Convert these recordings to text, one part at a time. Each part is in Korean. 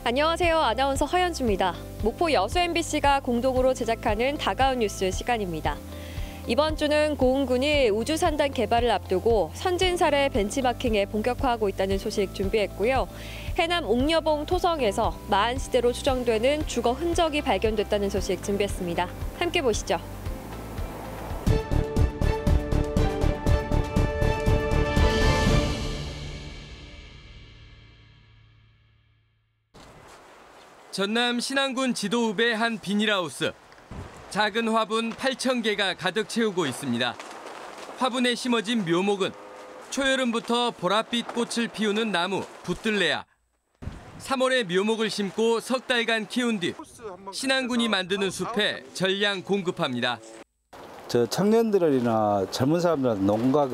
안녕하세요. 아나운서 허연주입니다. 목포 여수 MBC가 공동으로 제작하는 다가온 뉴스 시간입니다. 이번 주는 고흥군이 우주산단 개발을 앞두고 선진 사례 벤치마킹에 본격화하고 있다는 소식 준비했고요. 해남 옥녀봉 토성에서 마한 시대로 추정되는 주거 흔적이 발견됐다는 소식 준비했습니다. 함께 보시죠. 전남 신안군 지도읍의 한 비닐하우스. 작은 화분 8,000개가 가득 채우고 있습니다. 화분에 심어진 묘목은 초여름부터 보랏빛 꽃을 피우는 나무 붙들레야. 3월에 묘목을 심고 석 달간 키운 뒤 신안군이 만드는 숲에 전량 공급합니다. 저 청년들이나 젊은 사람들한테 농가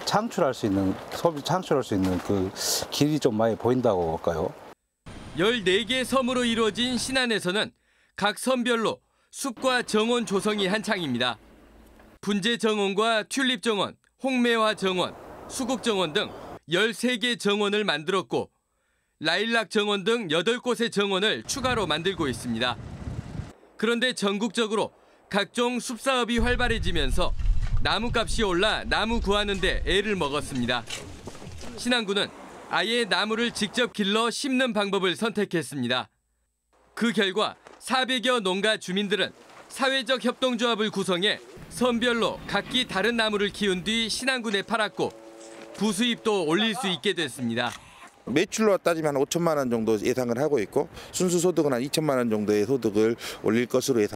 창출할 수 있는 소비 창출할 수 있는 그 길이 좀 많이 보인다고 볼까요? 14개 섬으로 이루어진 신안에서는 각 섬별로 숲과 정원 조성이 한창입니다. 분재 정원과 튤립 정원, 홍매화 정원, 수국 정원 등 13개 정원을 만들었고 라일락 정원 등 8곳의 정원을 추가로 만들고 있습니다. 그런데 전국적으로 각종 숲사업이 활발해지면서 나무값이 올라 나무 구하는 데 애를 먹었습니다. 신안군은 아예 나무를 직접 길러 심는 방법을 선택했습니다. 그 결과 400여 농가 주민들은 사회적 협동조합을 구성해 섬별로 각기 다른 나무를 키운 뒤 신안군에 팔았고 부수입도 올릴 수 있게 됐습니다. 매출로 따지면 한 5천만 원 정도 예상을 하고 있고 순수 소득은 한 2천만 원 정도의 소득을 올릴 것으로 예상.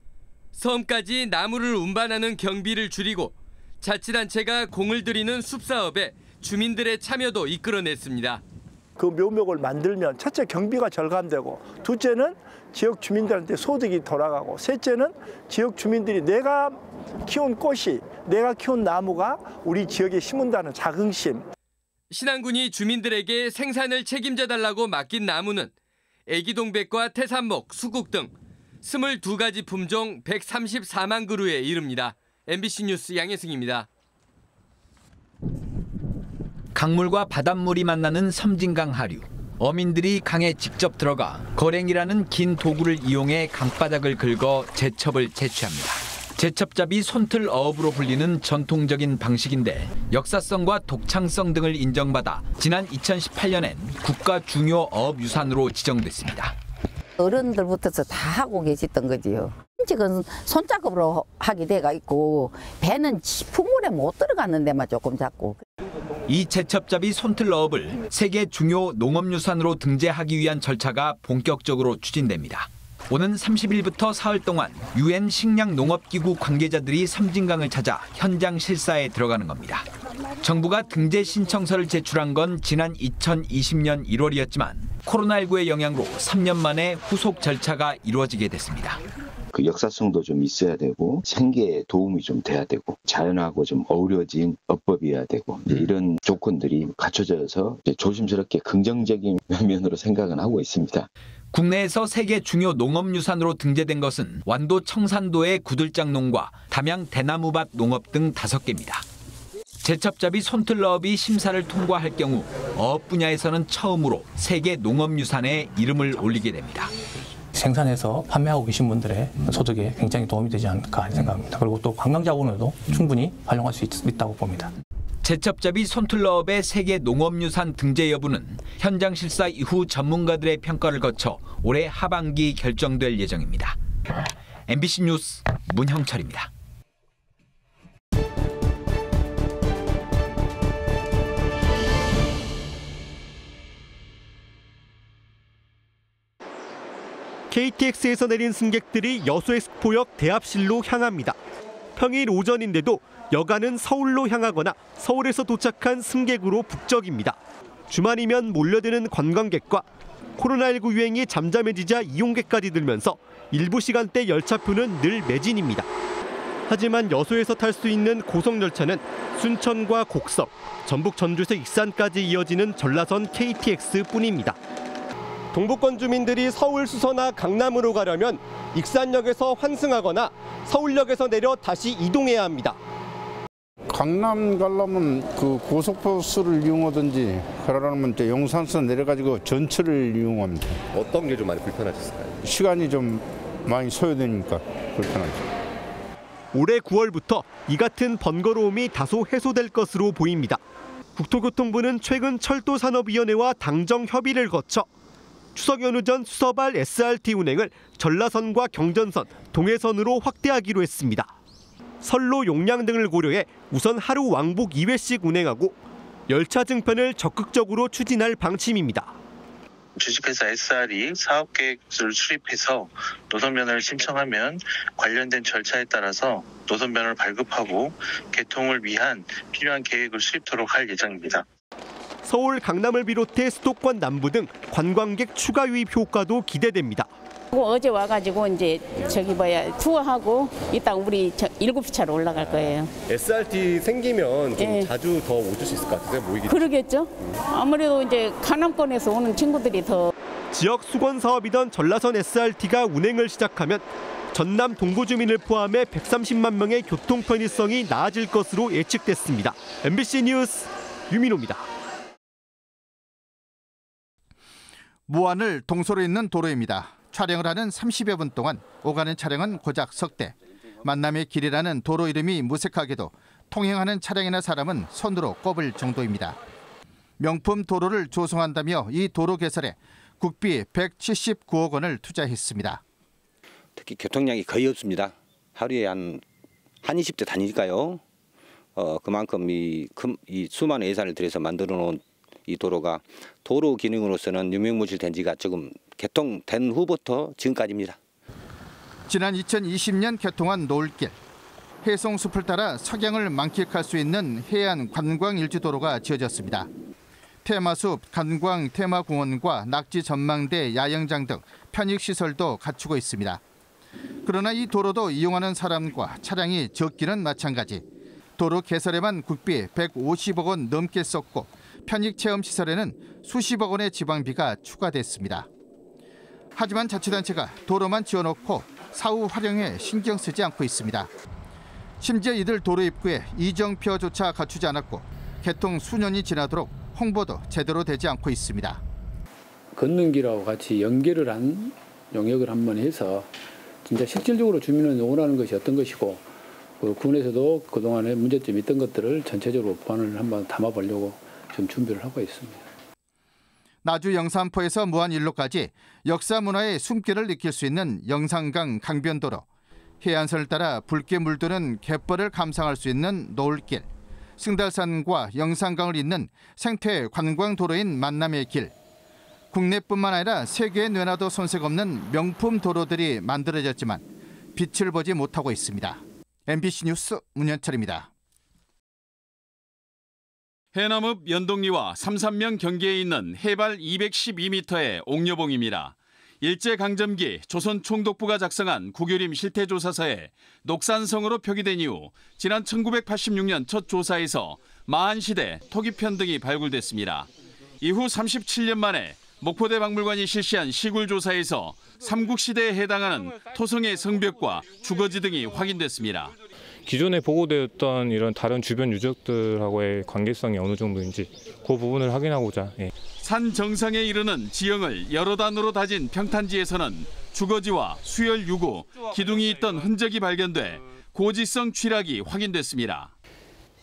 섬까지 나무를 운반하는 경비를 줄이고 자치단체가 공을 들이는 숲사업에 주민들의 참여도 이끌어냈습니다. 그 묘목을 만들면 첫째 경비가 절감되고 둘째는 지역 주민들한테 소득이 돌아가고 셋째는 지역 주민들이 내가 키운 꽃이 내가 키운 나무가 우리 지역에 심은다는 자긍심. 신안군이 주민들에게 생산을 책임져 달라고 맡긴 나무는 애기동백과 태산목, 수국 등 22가지 품종 134만 그루에 이릅니다. MBC 뉴스 양혜승입니다. 강물과 바닷물이 만나는 섬진강 하류. 어민들이 강에 직접 들어가 거랭이라는 긴 도구를 이용해 강바닥을 긁어 제첩을 채취합니다. 제첩잡이 손틀 어업으로 불리는 전통적인 방식인데 역사성과 독창성 등을 인정받아 지난 2018년엔 국가 중요 어업유산으로 지정됐습니다. 어른들부터 다 하고 계셨던 거지요. 지금 손작업으로 하게 돼가 있고 배는 풍물에 못 들어가는 데만 조금 잡고. 이 제첩잡이 손틀어업을 세계 중요 농업유산으로 등재하기 위한 절차가 본격적으로 추진됩니다. 오는 30일부터 사흘 동안 UN 식량농업기구 관계자들이 섬진강을 찾아 현장 실사에 들어가는 겁니다. 정부가 등재 신청서를 제출한 건 지난 2020년 1월이었지만 코로나19의 영향으로 3년 만에 후속 절차가 이루어지게 됐습니다. 그 역사성도 좀 있어야 되고 생계에 도움이 좀 돼야 되고 자연하고 좀 어우러진 어법이어야 되고 이런 조건들이 갖춰져서 조심스럽게 긍정적인 면으로 생각은 하고 있습니다. 국내에서 세계 중요 농업유산으로 등재된 것은 완도 청산도의 구들장농과 담양 대나무밭 농업 등 5개입니다. 제첩잡이 손틀어업이 심사를 통과할 경우 어업 분야에서는 처음으로 세계 농업유산에 이름을 올리게 됩니다. 생산해서 판매하고 계신 분들의 소득에 굉장히 도움이 되지 않을까 생각합니다. 그리고 또 관광자원으로도 충분히 활용할 수 있다고 봅니다. 제첩잡이 손틀어업의 세계 농업유산 등재 여부는 현장 실사 이후 전문가들의 평가를 거쳐 올해 하반기 결정될 예정입니다. MBC 뉴스 문형철입니다. KTX에서 내린 승객들이 여수엑스포역 대합실로 향합니다. 평일 오전인데도 여가는 서울로 향하거나 서울에서 도착한 승객으로 북적입니다. 주말이면 몰려드는 관광객과 코로나19 유행이 잠잠해지자 이용객까지 늘면서 일부 시간대 열차표는 늘 매진입니다. 하지만 여수에서 탈 수 있는 고속열차는 순천과 곡성, 전북 전주에서 익산까지 이어지는 전라선 KTX뿐입니다. 동부권 주민들이 서울 수서나 강남으로 가려면 익산역에서 환승하거나 서울역에서 내려 다시 이동해야 합니다. 강남 가려면 그 고속버스를 이용하든지 그러려면 이제 용산서 내려가지고 전철을 이용합니다. 어떤 게 좀 많이 불편하셨을까요? 시간이 좀 많이 소요되니까 불편하죠. 올해 9월부터 이 같은 번거로움이 다소 해소될 것으로 보입니다. 국토교통부는 최근 철도산업위원회와 당정 협의를 거쳐 추석 연휴 전 수서발 SRT 운행을 전라선과 경전선, 동해선으로 확대하기로 했습니다. 선로 용량 등을 고려해 우선 하루 왕복 2회씩 운행하고 열차 증편을 적극적으로 추진할 방침입니다. 주식회사 SR이 사업계획을 수립해서 노선변을 신청하면 관련된 절차에 따라서 노선변을 발급하고 개통을 위한 필요한 계획을 수립토록 할 예정입니다. 서울, 강남을 비롯해 수도권 남부 등 관광객 추가 유입 효과도 기대됩니다. 어제 와가지고 이제 투어하고 이따 우리 7시 차로 올라갈 거예요. SRT 생기면 좀 자주 더 오실 수 있을 것 같으세요? 모이기 그러겠죠. 아무래도 이제 강남권에서 오는 친구들이 더. 지역 수건 사업이던 전라선 SRT가 운행을 시작하면 전남 동부 주민을 포함해 130만 명의 교통 편의성이 나아질 것으로 예측됐습니다. MBC 뉴스 유민호입니다. 무안을 동서로 잇는 도로입니다. 촬영을 하는 30여 분 동안 오가는 차량은 고작 석 대. 만남의 길이라는 도로 이름이 무색하게도 통행하는 차량이나 사람은 손으로 꼽을 정도입니다. 명품 도로를 조성한다며 이 도로 개설에 국비 179억 원을 투자했습니다. 특히 교통량이 거의 없습니다. 하루에 한 20대 다니니까요. 그만큼 이 수많은 예산을 들여서 만들어 놓은 이 도로가 도로 기능으로서는 유명무실된 지가 조금 개통된 후부터 지금까지입니다. 지난 2020년 개통한 노을길. 해송숲을 따라 석양을 만끽할 수 있는 해안 관광 일지도로가 지어졌습니다. 테마숲, 관광 테마공원과 낙지 전망대, 야영장 등 편익시설도 갖추고 있습니다. 그러나 이 도로도 이용하는 사람과 차량이 적기는 마찬가지. 도로 개설에만 국비 150억 원 넘게 썼고 편익체험시설에는 수십억 원의 지방비가 추가됐습니다. 하지만 자치단체가 도로만 지어놓고 사후 활용에 신경 쓰지 않고 있습니다. 심지어 이들 도로 입구에 이정표조차 갖추지 않았고 개통 수년이 지나도록 홍보도 제대로 되지 않고 있습니다. 걷는 길하고 같이 연결을 한 용역을 한번 해서 진짜 실질적으로 주민은 원하는 것이 어떤 것이고 군에서도 그동안에 문제점이 있던 것들을 전체적으로 보완을 한번 담아보려고 좀 준비를 하고 있습니다. 나주 영산포에서 무안일로까지 역사 문화의 숨결을 느낄 수 있는 영산강 강변도로, 해안선을 따라 붉게 물드는 갯벌을 감상할 수 있는 노을길, 승달산과 영산강을 잇는 생태 관광도로인 만남의 길, 국내뿐만 아니라 세계에 내놔도 손색 없는 명품 도로들이 만들어졌지만 빛을 보지 못하고 있습니다. MBC 뉴스 문현철입니다. 해남읍 연동리와 삼산면 경계에 있는 해발 212m의 옥녀봉입니다. 일제강점기 조선 총독부가 작성한 국유림 실태조사서에 녹산성으로 표기된 이후 지난 1986년 첫 조사에서 마한시대, 토기편 등이 발굴됐습니다. 이후 37년 만에 목포대 박물관이 실시한 시굴조사에서 삼국시대에 해당하는 토성의 성벽과 주거지 등이 확인됐습니다. 기존에 보고되었던 이런 다른 주변 유적들하고의 관계성이 어느 정도인지 그 부분을 확인하고자. 산 정상에 이르는 지형을 여러 단으로 다진 평탄지에서는 주거지와 수열 유구, 기둥이 있던 흔적이 발견돼 고지성 취락이 확인됐습니다.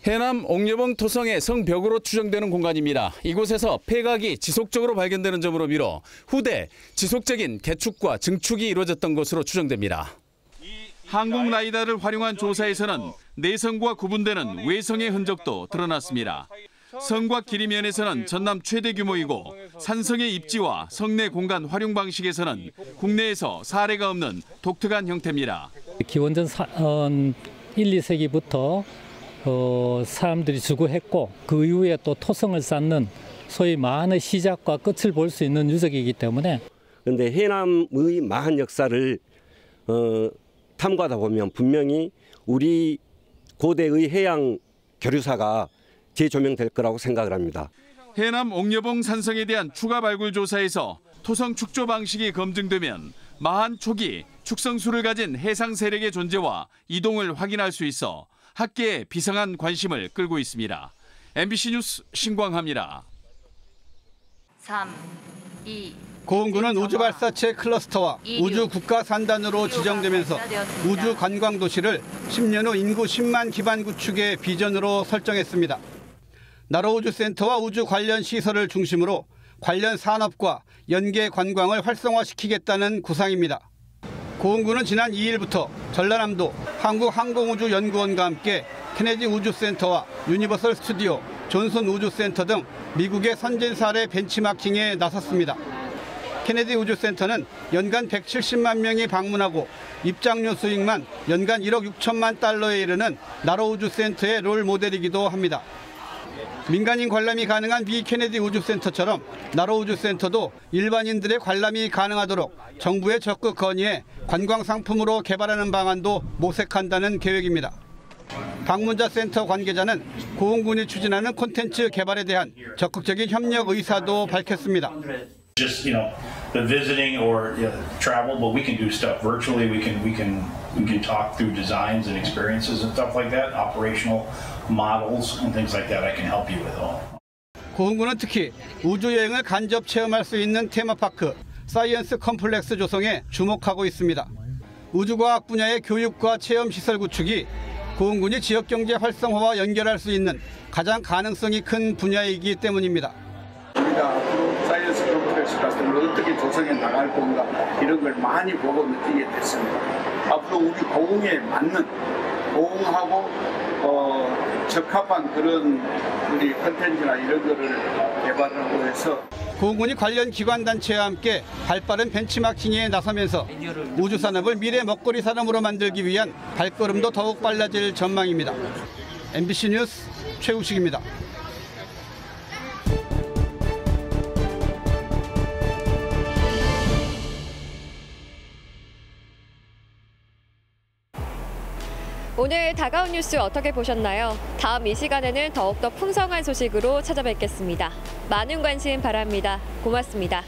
해남 옥녀봉 토성의 성벽으로 추정되는 공간입니다. 이곳에서 폐각이 지속적으로 발견되는 점으로 미뤄 후대 지속적인 개축과 증축이 이루어졌던 것으로 추정됩니다. 한국 라이다를 활용한 조사에서는 내성과 구분되는 외성의 흔적도 드러났습니다. 성과 길이 면에서는 전남 최대 규모이고 산성의 입지와 성내 공간 활용 방식에서는 국내에서 사례가 없는 독특한 형태입니다. 기원전 1, 2세기부터 사람들이 주거했고 그 이후에 또 토성을 쌓는 소위 마한의 시작과 끝을 볼 수 있는 유적이기 때문에. 그런데 해남의 마한 역사를 탐구하다 보면 분명히 우리 고대의 해양 교류사가 재조명될 거라고 생각을 합니다. 해남 옥녀봉 산성에 대한 추가 발굴 조사에서 토성 축조 방식이 검증되면 마한 초기 축성수를 가진 해상 세력의 존재와 이동을 확인할 수 있어 학계에 비상한 관심을 끌고 있습니다. MBC 뉴스 신광하입니다. 3, 2, 고흥군은 우주발사체 클러스터와 우주국가산단으로 지정되면서 우주관광도시를 10년 후 인구 10만 기반 구축의 비전으로 설정했습니다. 나로우주센터와 우주 관련 시설을 중심으로 관련 산업과 연계 관광을 활성화시키겠다는 구상입니다. 고흥군은 지난 2일부터 전라남도 한국항공우주연구원과 함께 케네디 우주센터와 유니버설 스튜디오, 존슨 우주센터 등 미국의 선진 사례 벤치마킹에 나섰습니다. 케네디 우주센터는 연간 170만 명이 방문하고 입장료 수익만 연간 1억 6천만 달러에 이르는 나로 우주센터의 롤 모델이기도 합니다. 민간인 관람이 가능한 미 케네디 우주센터처럼 나로 우주센터도 일반인들의 관람이 가능하도록 정부에 적극 건의해 관광 상품으로 개발하는 방안도 모색한다는 계획입니다. 방문자 센터 관계자는 고흥군이 추진하는 콘텐츠 개발에 대한 적극적인 협력 의사도 밝혔습니다. Just the visiting or travel, but we can do stuff virtually. We can talk through designs and experiences and stuff like that, operational models and things like that. I can help you with all. 고흥군은 특히 우주 여행을 간접 체험할 수 있는 테마파크 사이언스 컴플렉스 조성에 주목하고 있습니다. 우주과학 분야의 교육과 체험 시설 구축이 고흥군이 지역 경제 활성화와 연결할 수 있는 가장 가능성이 큰 분야이기 때문입니다. 우리가 앞으로 사이언스 컴플렉스 같은 걸 어떻게 조성해 나갈 건가 이런 걸 많이 보고 느끼게 됐습니다. 앞으로 우리 고흥에 맞는 고흥하고 적합한 그런 우리 컨텐츠나 이런 거를 개발하고 해서 고흥군이 관련 기관단체와 함께 발빠른 벤치마킹에 나서면서 우주산업을 미래 먹거리 산업으로 만들기 위한 발걸음도 더욱 빨라질 전망입니다. MBC 뉴스 최우식입니다. 오늘 다가온 뉴스 어떻게 보셨나요? 다음 이 시간에는 더욱더 풍성한 소식으로 찾아뵙겠습니다. 많은 관심 바랍니다. 고맙습니다.